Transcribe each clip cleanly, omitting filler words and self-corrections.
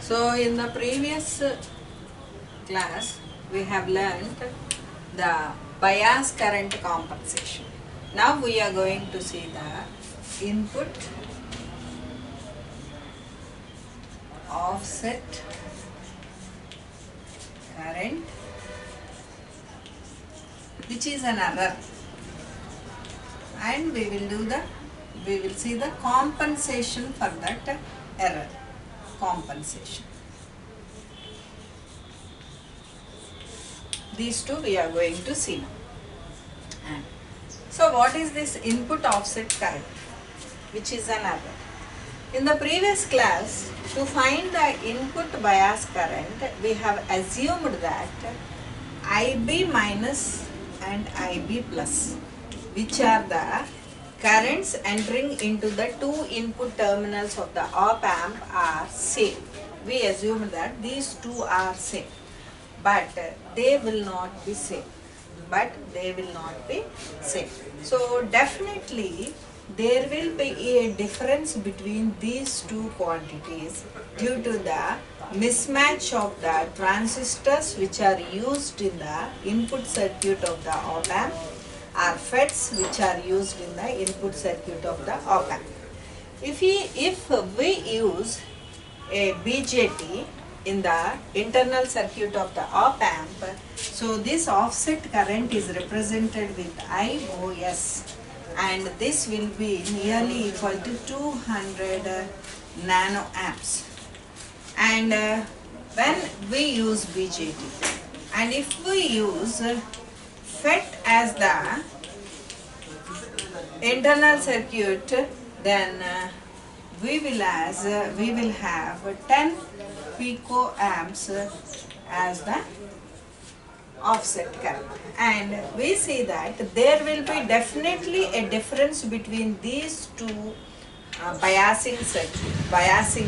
So in the previous class we have learned the bias current compensation. Now we are going to see the input offset current, which is an error, and we will see the compensation for that error. Compensation. These two we are going to see now. So what is this input offset current, which is an error? In the previous class, to find the input bias current, we have assumed that IB minus and IB plus, which are the currents entering into the two input terminals of the op-amp, are same. We assume that these two are same, but they will not be same. So definitely there will be a difference between these two quantities due to the mismatch of the transistors which are used in the input circuit of the op-amp, or FETs which are used in the input circuit of the op-amp. If we use a BJT in the internal circuit of the op-amp, so this offset current is represented with IOS, and this will be nearly equal to 200 nanoamps. And when we use BJT, and if we use FET as the internal circuit, then we will have 10 picoamps as the offset current, and we see that there will be definitely a difference between these two biasing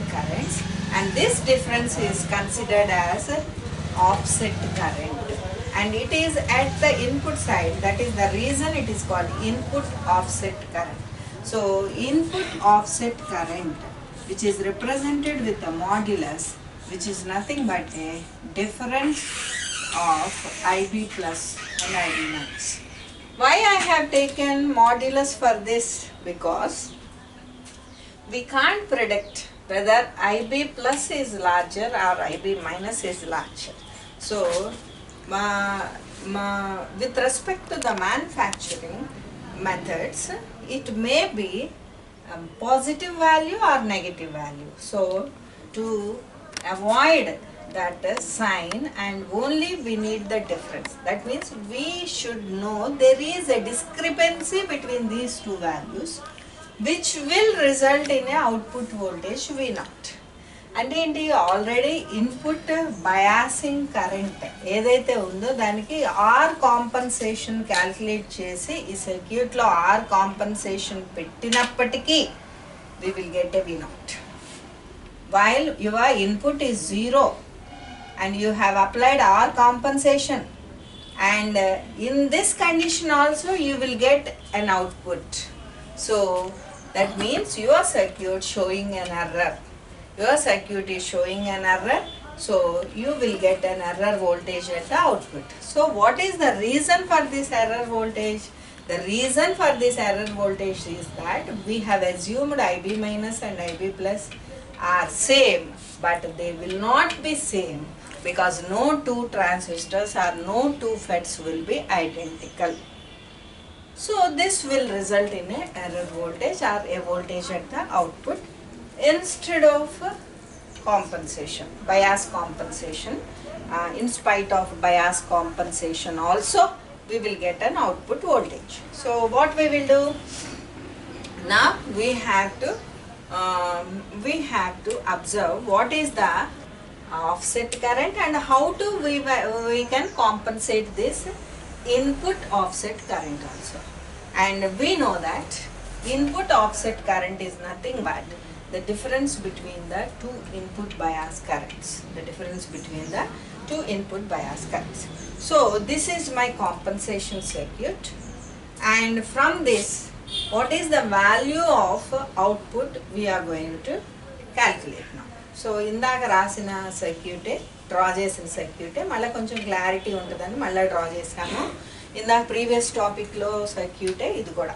currents, and this difference is considered as offset current, and it is at the input side. That is the reason it is called input offset current. So input offset current, which is represented with a modulus, which is nothing but a difference of IB plus and IB minus. Why I have taken modulus for this? Because we can't predict whether IB plus is larger or IB minus is larger. So with respect to the manufacturing methods, it may be positive value or negative value. So to avoid that sign, and only we need the difference. That means we should know there is a discrepancy between these two values, which will result in a output voltage V0. And ఏంటి already input biasing current ఏదైతే ఉందో దానికి R compensation calculate చేసి ఈ సర్క్యూట్లో R compensation పెట్టినప్పటికీ we will get a V0. While your input is 0 and you have applied R compensation, and in this condition also you will get an output. So that means your circuit showing an error. Your circuit is showing an error, so you will get an error voltage at the output. So what is the reason for this error voltage? The reason for this error voltage is that we have assumed IB minus and IB plus are same, but they will not be same because no two transistors or no two FETs will be identical. So this will result in a error voltage or a voltage at the output instead of compensation, bias compensation. In spite of bias compensation also, we will get an output voltage. So what we will do? Now we have to observe what is the offset current and how to we can compensate this input offset current also. And we know that input offset current is nothing but the difference between the two input bias currents. So this is my compensation circuit, and from this, what is the value of output we are going to calculate now. So ఇందాక రాసిన సర్క్యూటే draw చేసిన సర్క్యూటే మళ్ళీ కొంచెం clarity ఉంటుందని మళ్ళీ draw చేశాను. ఇందాక previous టాపిక్లో సర్క్యూటే ఇది కూడా.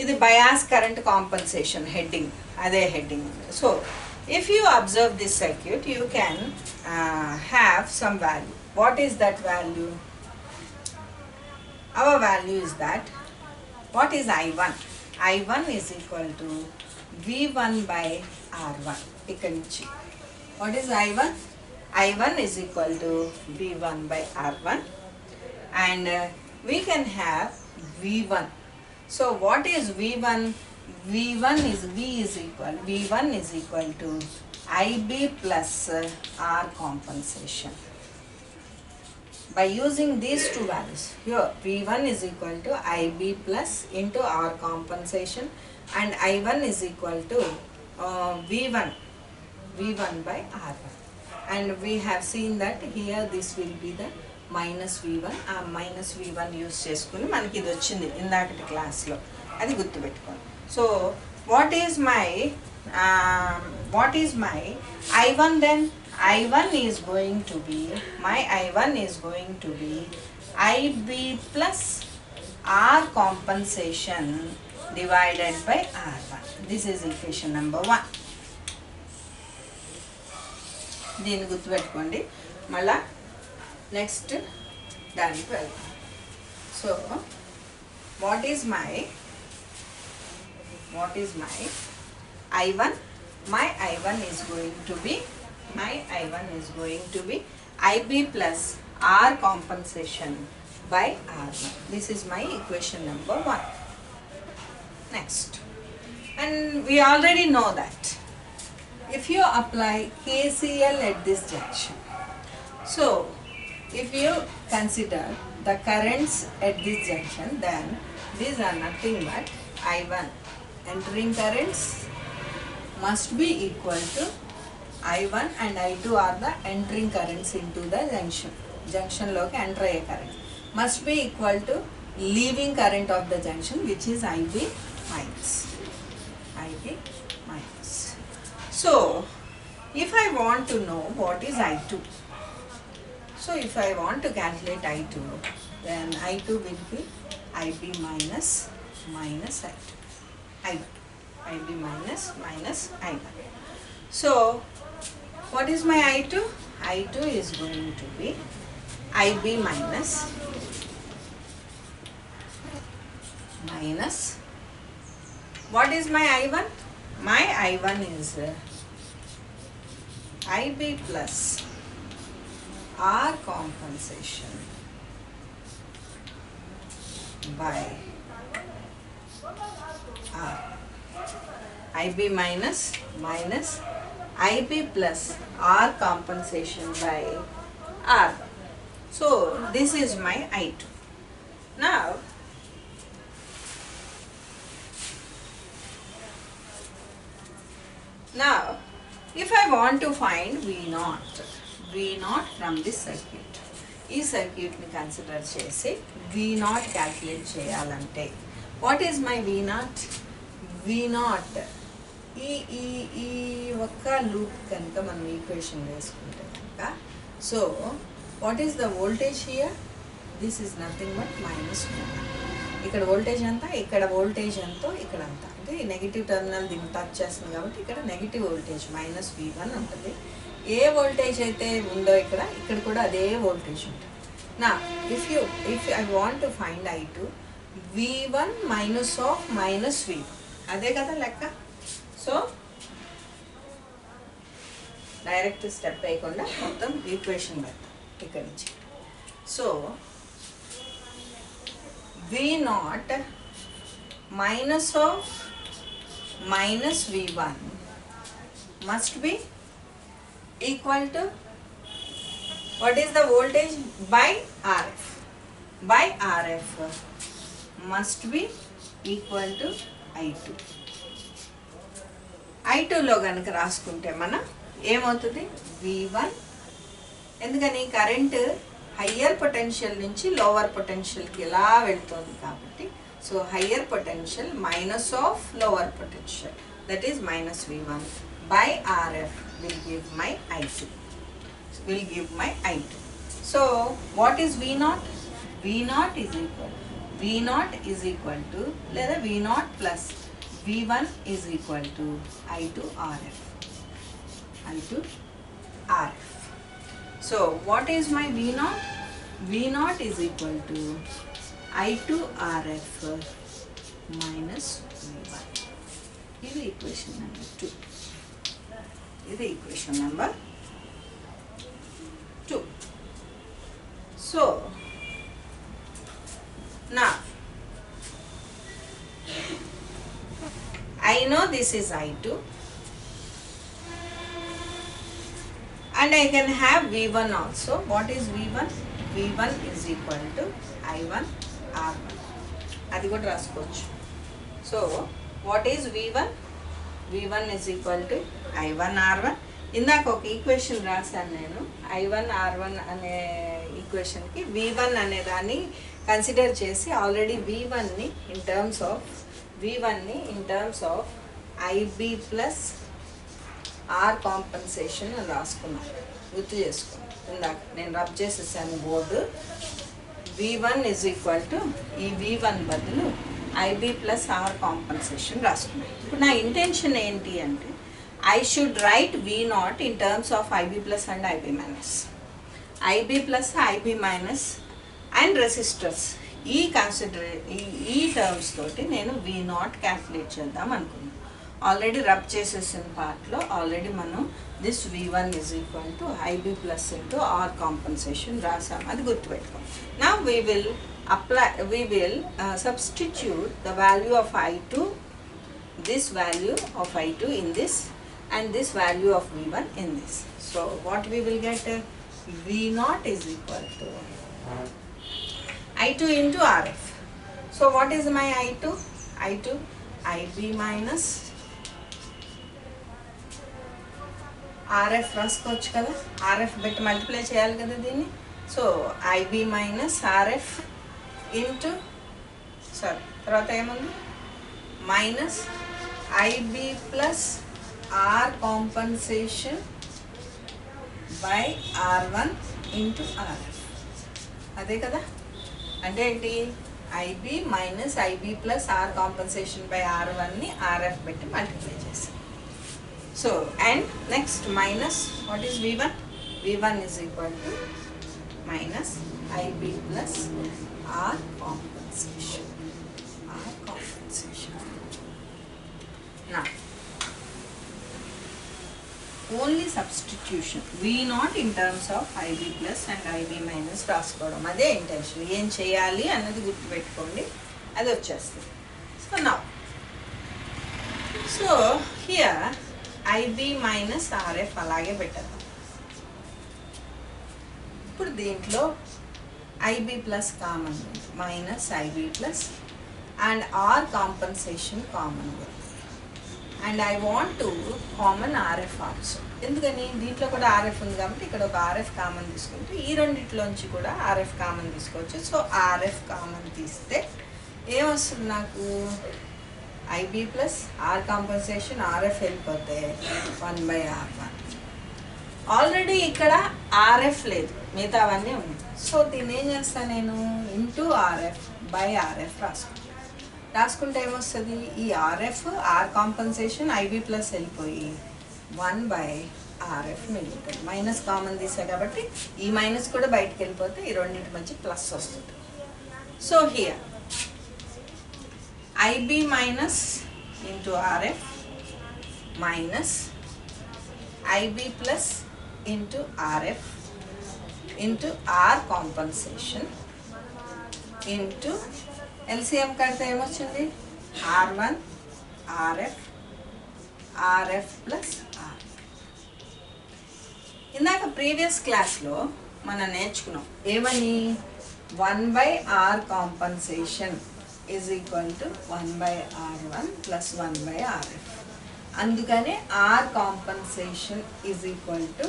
ఇది బయాస్ కరెంట్ కాంపన్సేషన్ హెడ్డింగ్, అదే heading. So if you observe this circuit you can have some value. What is that value? Our value is that what is I1? I1 is equal to V1 by R1. ఇక్కడ నుంచి what is I1? I1 is equal to V1 by R1 and we can have V1. So what is V1? V1 is equal to IB plus R compensation. By using these two values here, V1 is equal to IB plus into R compensation and I1 is equal to V1 by R1, and we have seen that here this will be the minus V1. ఆ minus V1 use చేసుకుని మనకి ఇది వచ్చింది ఇందాకటి క్లాస్లో, అది గుర్తుపెట్టుకోండి. So what is my I1 then? I1 is going to be IB plus R compensation divided by R1. This is equation number 1. దీన్ని గుర్తుపెట్టుకోండి. మళ్ళా నెక్స్ట్ దానికి వెళ్తాం. So what is my I1? My I1 is going to be IB plus R compensation by R1. This is my equation number 1. Next, and we already know that if you apply KCL at this junction, so if you consider the currents at this junction, then these are nothing but I1 entering currents must be equal to I1 and I2 are the entering currents into the junction loki enter aye current must be equal to leaving current of the junction, which is IB minus. So if I want to know what is I2, so if I want to calculate I2, then I2 will be IB minus I2. IB minus I1. So what is my I2? I2 is going to be IB minus what is my I1? My I1 is IB plus R compensation by R. IB minus IB plus R compensation by R. So this is my I2. Now if I want to find V0 from this circuit, ఈ circuit ని consider చేసి V0 calculate చేయాలంటే what is my V0? ఈ ఒక్క loop కనుక మనం equation వేసుకుంటే కనుక, so what is the voltage here? This is nothing but minus V1. ఇక్కడ వోల్టేజ్ అంతా, ఇక్కడ వోల్టేజ్ ఎంతో ఇక్కడ అంతా, అంటే ఈ నెగిటివ్ టర్మినల్ దీన్ని టచ్ చేస్తుంది కాబట్టి ఇక్కడ నెగిటివ్ వోల్టేజ్ మైనస్ V1 ఉంటుంది. ఏ వోల్టేజ్ అయితే ఉందో ఇక్కడ కూడా అదే వోల్టేజ్ ఉంటుంది. నా if I want to find I2, V1 minus of minus V1, అదే కదా లెక్క. సో డైరెక్ట్ స్టెప్ వేయకుండా మొత్తం ఈక్వేషన్ పెడతాం ఇక్కడ నుంచి. So V0 minus of minus V1 must be equal to what is the voltage by RF. By RF must be equal to I2. I2 లో గనుక రాసుకుంటే మనం ఏమవుతుంది? V1, ఎందుకని కరెంట్ హయ్యర్ పొటెన్షియల్ నుంచి లోవర్ పొటెన్షియల్కి ఇలా వెళ్తుంది కాబట్టి, so higher potential minus of lower potential, that is minus V1 by RF will give my I2. Will give my I2. So what is V0? V0 is equal to లేదా V0 plus V1 is equal to I2 RF. I2 RF. So what is my V0? V0 is equal to I2 RF minus V1. ఇది equation number 2. ఇది equation number 2. So now I know this is I2 and I can have V1 also. What is V1? V1 is equal to I1 R1. అది కూడా రాసుకోవచ్చు. So what is V1? V1 is equal to I1 R1. ఇందాక ఒక equation రాశాను నేను. I1 R1 అనే ఈక్వేషన్కి V1 అనే దాన్ని కన్సిడర్ చేసి ఆల్రెడీ V1ని in terms of IB plus R compensation అని రాసుకున్నాను. గుర్తు చేసుకోండి. ఇందాక నేను రబ్ చేసేసాను board. V1 is equal to ఈ V1 బదులు IB ప్లస్ R కాంపన్సేషన్ రాసుకున్నాను. ఇప్పుడు నా ఇంటెన్షన్ ఏంటి అంటే I should write V0 in terms of IB plus and IB minus. IB plus IB minus and resistors. ఈ టర్మ్స్ తోటి నేను V0 క్యాల్కులేట్ చేద్దాం అనుకున్నాను. ఆల్రెడీ రబ్ చేసేసిన పార్ట్లో ఆల్రెడీ మనం this V1 is equal to IB plus into R compensation రాసాం. అది గుర్తుపెట్టుకోం. Now we will substitute the value of I2, this value of I2 in this and this value of V1 in this. So what we will get? V0 is equal to I2 into RF. So what is my I2? I2 IB minus RF రాసుకోవచ్చు కదా. RF పెట్టి multiply చేయాలి కదా దీన్ని. So IB minus RF into తర్వాత ఏముంది minus IB plus R compensation by R1 into RF. అదే కదా. అంటే ఏంటి? IB minus IB plus R compensation by R1ని RF పెట్టి మల్టిప్లై చేసి. So and next minus what is V1? V1 is equal to minus IB plus R compensation. Now only substitution V0 in terms of IB plus and IB minus రాసుకోవడం. అదే intention. ఏం చేయాలి అన్నది గుర్తుపెట్టుకోండి. అది వచ్చేస్తుంది. So here IB minus RF అలాగే పెట్టారు. ఇప్పుడు దీంట్లో IB plus common minus IB plus and R compensation common ఉంది. And I want to common RF also. ఎందుకని? దీంట్లో కూడా RF ఉంది కాబట్టి ఇక్కడ ఒక RF కామన్ తీసుకుంటే ఈ రెండిట్లోంచి కూడా RF కామన్ తీసుకోవచ్చు. సో RF కామన్ తీస్తే ఏమొస్తుంది నాకు? IB plus R compensation RF వెళ్ళిపోతే 1/R1. ఆల్రెడీ ఇక్కడ RF లేదు, మిగతావన్నీ ఉన్నాయి. సో దీన్ని ఏం చేస్తాను నేను? ఇంటూ RF బై RF రాసుకుంటే ఏమొస్తుంది? ఈ RF R compensation IB plus వెళ్ళిపోయి 1/RF మిగులుతుంది. మైనస్ కామన్ తీసా కాబట్టి ఈ మైనస్ కూడా బయటకు వెళ్ళిపోతే ఈ రెండింటి మధ్య ప్లస్ వస్తుంది. So here IB minus into RF minus IB plus into RF into R compensation into LCM కడితే ఏమొచ్చింది? R1 RF plus R. ఇందాక ప్రీవియస్ క్లాస్లో మనం నేర్చుకున్నాం ఏమని? 1/R compensation is equal to 1/R1 plus 1/RF. అందుకనే R compensation is equal to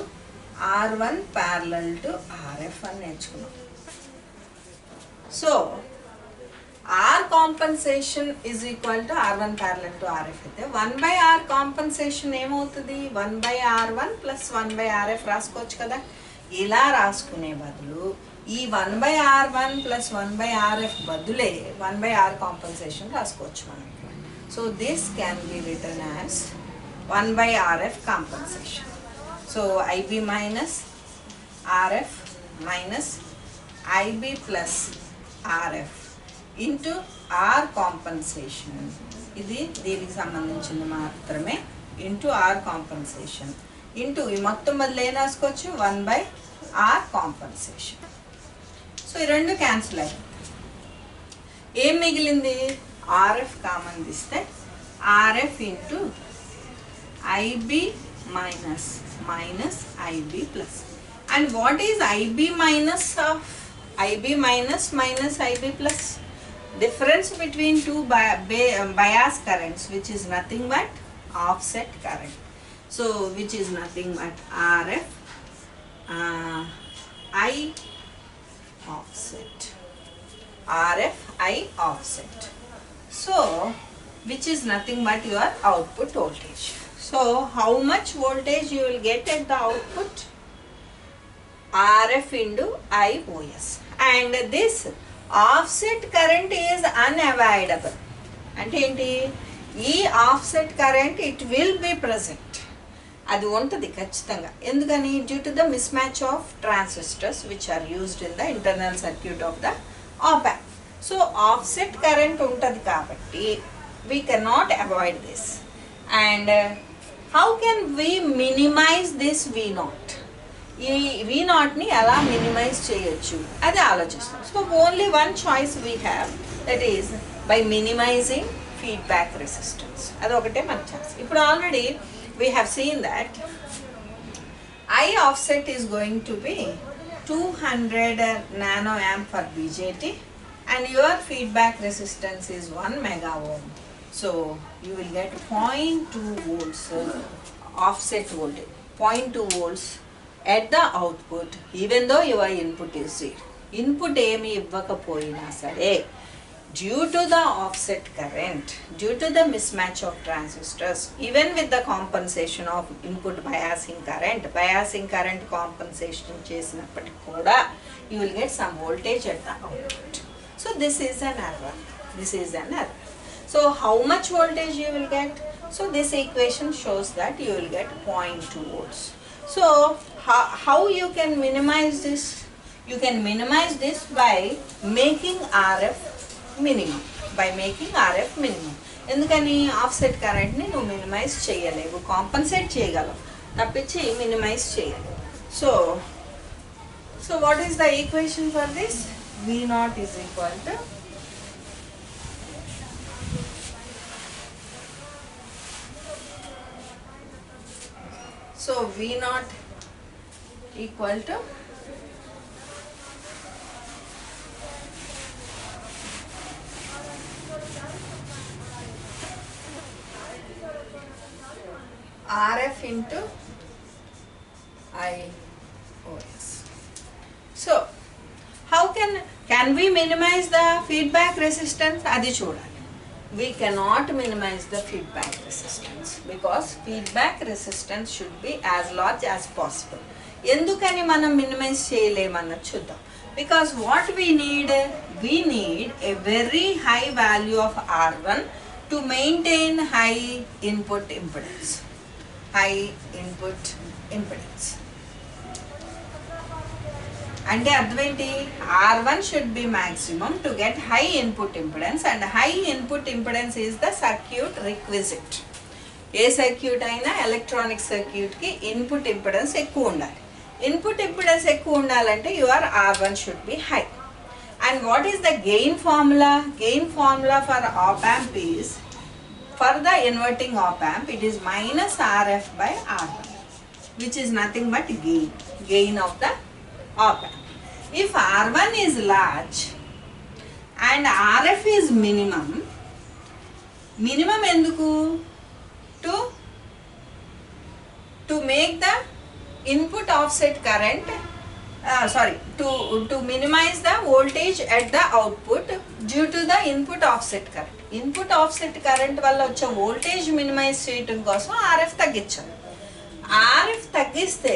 R1 parallel to RF అని నేర్చుకున్నాం. So R compensation is equal to R1 parallel to RF అయితే 1 by R compensation ఏమవుతుంది 1 by R1 plus 1 by RF రాసుకోవచ్చు కదా. ఇలా రాసుకునే బదులు ఈ 1 by R1 plus 1 by RF బదులే 1 by R compensation రాసుకోవచ్చు మనం. So this can be written as 1 by RF compensation. So IB minus RF minus IB plus RF into R compensation. ఇది దీనికి సంబంధించింది మాత్రమే. into R compensation into ఈ మొత్తం బదులు ఏం రాసుకోవచ్చు 1 by R compensation. సో ఈ రెండు క్యాన్సిల్ అయ్యాయి. ఏం మిగిలింది RF కామన్ తీస్తే RF into IB minus IB plus. And what is IB minus of IB minus IB plus? Difference between two bias currents, which is nothing but offset current. So which is nothing but RF I offset. RF I offset. So which is nothing but your output voltage. So how much voltage you will get at the output? RF into IOS. And this offset current is unavoidable. అంటే ఏంటి ఈ offset current it will be present, అది ఉంటుంది ఖచ్చితంగా. ఎందుకని due to the mismatch of transistors which are used in the internal circuit of the op amp. So offset current ఉంటుంది కాబట్టి we cannot avoid this. And how can we minimise this V0? ఈ V0ని ఎలా minimise చేయొచ్చు అది ఆలోచిస్తాం. So only one choice we have, that is by minimising feedback resistance. అదొకటే మన ఛాన్స్. ఇప్పుడు already we have seen that I offset is going to be 200 nano amp for BJT and your feedback resistance is 1 mega ohm. So you will get 0.2 volts offset voltage, 0.2 volts at the output even though your input is 0. Input ఏమి ఇవ్వకపోయినా సరే due to the offset current, due to the mismatch of transistors, even with the compensation of input biasing current compensation చేసినప్పటికీ కూడా you will get some voltage at the output. So this is an error. So how much voltage you will get? So this equation shows that you will get 0.2 volts. So how you can minimize this? You can minimize this by making RF minimum. ఎందుకని offset కరెంట్ని నువ్వు minimise చేయలేవు, compensate చేయగలవు తప్పించి minimise చేయలేవు. So what is the equation for this? V0 is equal to V0 equal to RF into IOS. So how can we minimize the feedback resistance? Adi chodali. We cannot minimize the feedback resistance because feedback resistance should be as large as possible. Endukani manam minimize cheyalemannadu chuddam. Because what we need a very high value of R1 to maintain high input impedance. అంటే అర్థం ఏంటి? R1 should be maximum to get high input impedance, and high input impedance is the circuit requisite. A circuit అయినా electronic సర్క్యూట్కి input impedance ఎక్కువ ఉండాలి. Input impedance ఎక్కువ ఉండాలంటే your R1 should be high. And what is the gain formula? Gain formula for op amp is, for the inverting op amp, it is minus RF by R1, which is nothing but gain of the op amp. If R1 is large and RF is minimum enduku? To make the input offset current, to minimize the voltage at the output, due to the input offset current. Input offset current వల్ల వచ్చే voltage minimise చేయడం కోసం RF తగ్గించాలి. RF తగ్గిస్తే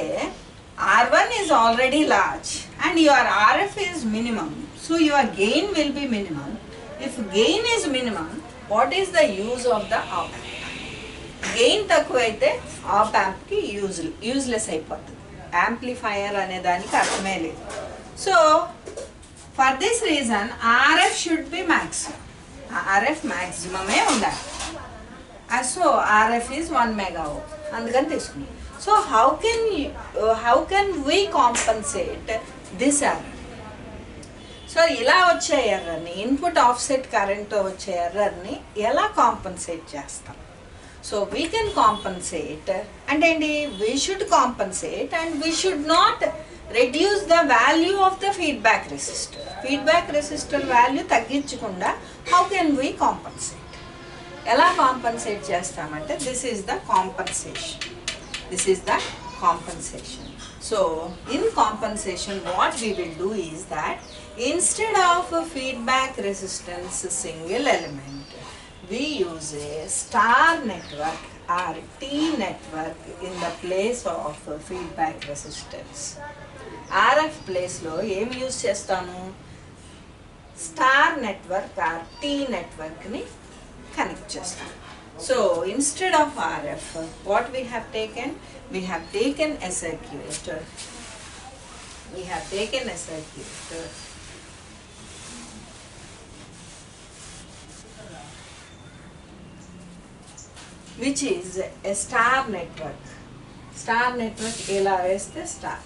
R1 is already large and your RF is minimum, so your gain will be minimum. If gain is minimum, what is the use of the op amp? Gain తక్కువైతే op amp కి useless అయిపోతుంది. Amplifier అనే దానికి అర్థమే లేదు. So for this reason RF should B maximum. RF మ్యాక్సిమమే ఉండాలి. So RF is 1 mega ohm, అందుకని తీసుకున్నాం. So how can we compensate this error? So ఇలా వచ్చే ఎర్రర్ని, ఇన్పుట్ ఆఫ్సెట్ కరెంట్తో వచ్చే ఎర్రర్ని ఎలా కాంపన్సేట్ చేస్తాం? సో వీ కెన్ కాంపన్సేట్ అంటే ఏంటి, we should compensate and we should not reduce the value of the feedback resistor. Feedback resistor value తగ్గించకుండా how can we compensate? ఎలా కాంపన్సేట్ చేస్తామంటే this is the compensation. This is the compensation. So in compensation what we will do is that instead of a feedback resistance single element, we use a star network or T network in the place of feedback resistance. RF place lo em use chestamu, star network or T network ni connect chestamu. So instead of RF, what we have taken? We have taken a circuit. We have taken a circuit which is a star network. Star network ela veste star.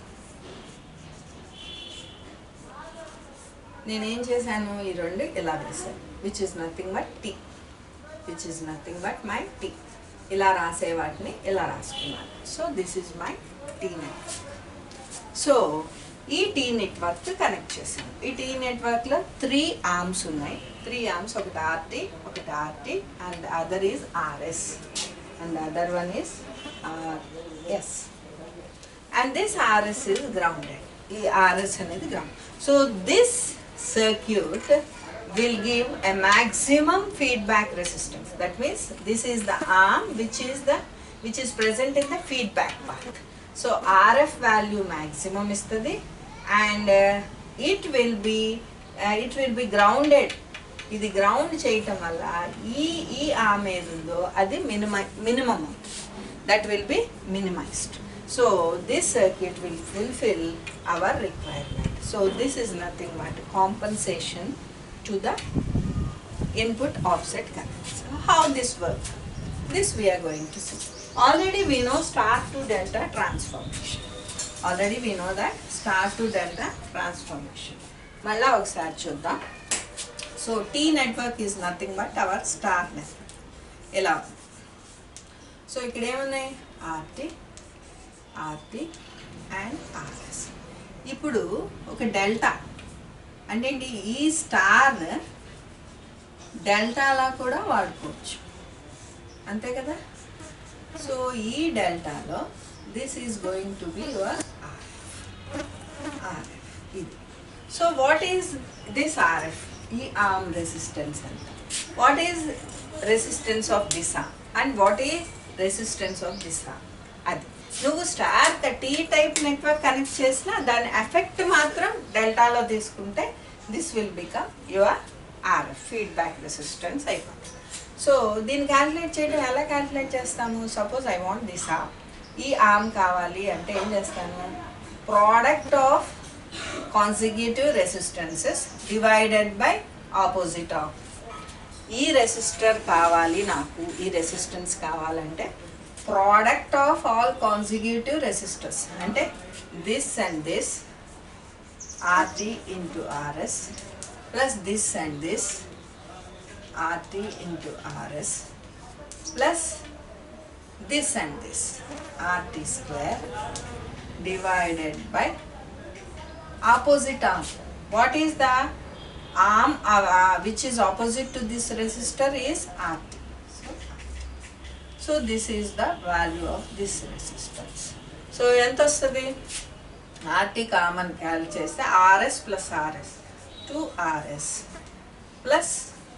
నేను ఏం చేశాను, ఈ రెండు ఇలా వేసాను, which is nothing but T. which is nothing but my T. ఇలా రాసే వాటిని ఇలా రాసుకున్నాను. So this is my T network. So ఈ T నెట్వర్క్ కనెక్ట్ చేసాను. ఈ T నెట్వర్క్లో 3 ఆర్మ్స్ ఉన్నాయి. 3 ఆర్మ్స్, ఒకటి RT and other is RS and other one is RS. And this RS is grounded. ఈ RS అనేది ground. So this circuit will give a maximum feedback resistance. That means this is the arm which is present in the feedback part. So RF value maximum istadi and it will be grounded. Idi ground cheytam valla ee arm edundo adi minimum that will be minimized. So this circuit will fulfill our requirement. So this is nothing but compensation to the input offset current. So how this works? This we are going to see. Already we know star to delta transformation. Already we know that star to delta transformation. Malla okkasari chuddam. So T network is nothing but our star network. Ela. So ikkada em unnai RT and RS. ఇప్పుడు ఒక delta అంటే ఈ star డెల్టాలా కూడా వాడుకోవచ్చు, అంతే కదా. So ఈ డెల్టాలో this is going to be your RF ఇది. So what is this RF? ఈ ఆర్మ్ రెసిస్టెన్స్ అంట. What is resistance of this arm and what is resistance of this arm? అది నువ్వు star T type network connect చేసినా దాని effect మాత్రం డెల్టాలో తీసుకుంటే this will become your RF feedback resistance అయిపోతుంది. సో దీన్ని క్యాల్కులేట్ చేయడం ఎలా క్యాల్కులేట్ చేస్తాము? Suppose I want this arm, ఈ ఆర్మ్ కావాలి అంటే ఏం చేస్తాను, product of consecutive resistances divided by opposite of. ఈ రెసిస్టర్ కావాలి నాకు, ఈ రెసిస్టెన్స్ కావాలంటే product of all consecutive resistors ante this and this RT into RS plus this and this RT into RS plus this and this RT square divided by opposite arm. What is the arm which is opposite to this resistor is RT. So this is the value of this resistance. So ఎంత వస్తుంది? RT common క్యాల్ చేస్తే RS plus RS 2RS plus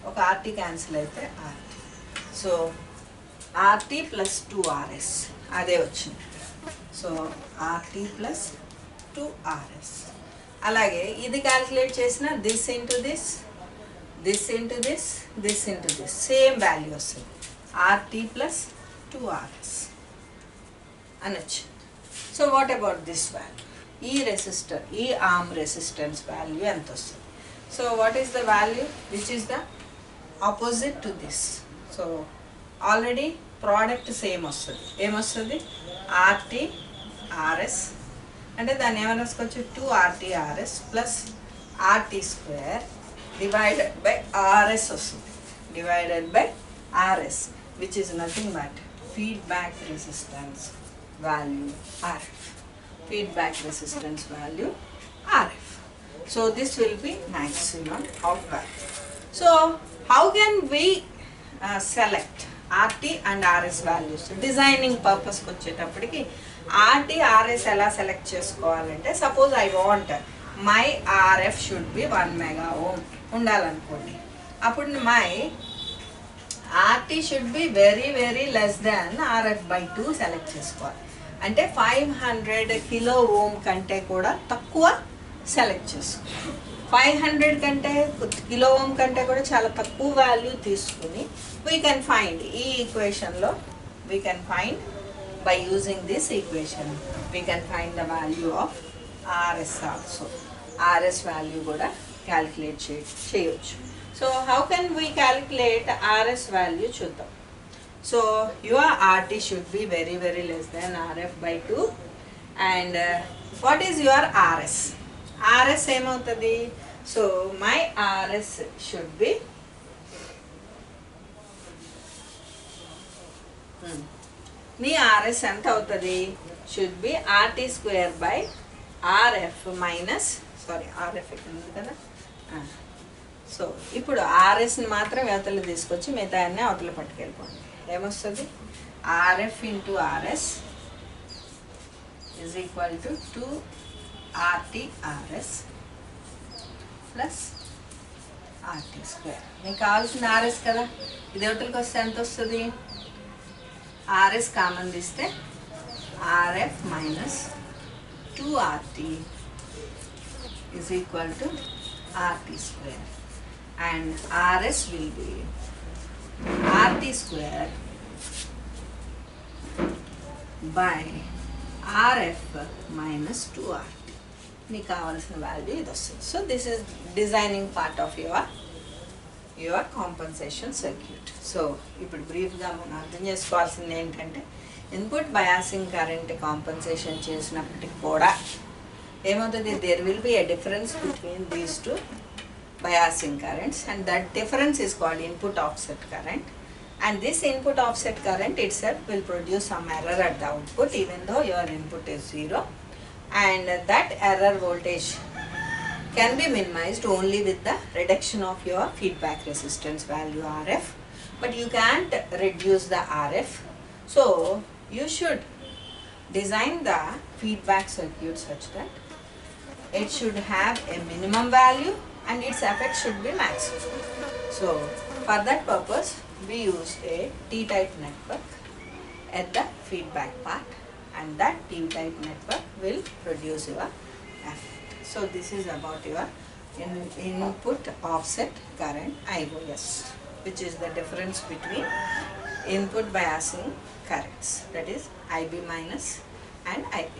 ఒక RT cancel అయితే RT. So RT plus 2RS అదే వచ్చింది. So RT plus 2RS. అలాగే ఇది calculate చేసిన this into this, this into this, this into this, same value వస్తుంది. ఆర్టీ ప్లస్ 2RS అనొచ్చు. So what about this value? ఈ resistor, ఈ ఆర్మ్ రెసిస్టెన్స్ వాల్యూ ఎంత వస్తుంది? So what is the value which is the opposite to this? So already product same వస్తుంది. ఏమొస్తుంది? RT RS అంటే దాన్ని ఏమైనా రాసుకోవచ్చు, 2RTRS plus RT square divided by RS వస్తుంది. Divided by RS which is nothing but feedback resistance value RF. Feedback resistance value RF. So this will be maximum of value. So how can we select RT and RS values? Designing purpose వచ్చేటప్పటికి RT RS ఎలా select చేసుకోవాలంటే, suppose I want my RF should be 1 mega ohm ఉండాలనుకోండి. అప్పుడు my RT should be very less than RF/2 select చేసుకోవాలి. అంటే 500 kilo ohm కంటే కూడా తక్కువ సెలెక్ట్ చేసుకోవాలి. 500 కంటే కిలో ఓమ్ కంటే కూడా చాలా తక్కువ వాల్యూ తీసుకుని వీ కెన్ ఫైండ్ ఈ ఈక్వేషన్లో we can find by using this equation we can find the value of RS also. RS value kuda calculate cheyochu. So how can we calculate RS value chuddam? So your RT should be very less than RF/2 and what is your RS? RS em avutadi? So my RS should be me RS ఎంత అవుతుంది? Should be RT square by RF minus RF ఇక్కడ ఉంది కదా. So ఇప్పుడు RSని మాత్రం అవతల తీసుకొచ్చి మిగతా అన్నీ అవతల పట్టుకెళ్ళిపోండి. ఏమొస్తుంది? RF into RS is equal to 2RTRS plus RT square. మీకు కావాల్సిన RS కదా, ఇది అవతలకి వస్తే ఎంత వస్తుంది? RS కామన్ తీస్తే RF minus 2RT is equal to RT square and RS will be RT square by RF minus 2RT. మీకు కావాల్సిన వాల్యూ ఇది వస్తుంది. So this is designing part of your compensation circuit. సో ఇప్పుడు బ్రీఫ్గా మనం అర్థం చేసుకోవాల్సింది ఏంటంటే, ఇన్పుట్ బయాసింగ్ కరెంట్ కాంపన్సేషన్ చేసినప్పటికి కూడా ఏమవుతుంది? There will be a difference between these two biasing currents and that difference is called input offset current. And this input offset current itself will produce some error at the output even though your input is 0, and that error voltage can be minimized only with the reduction of your feedback resistance value RF, but you can't reduce the RF. So you should design the feedback circuit such that it should have a minimum value and its effect should be maximum. So for that purpose we use a T-type network at the feedback part, and that T-type network will produce your effect. So this is about your input offset current IOS, which is the difference between input biasing currents, that is IB minus and IB.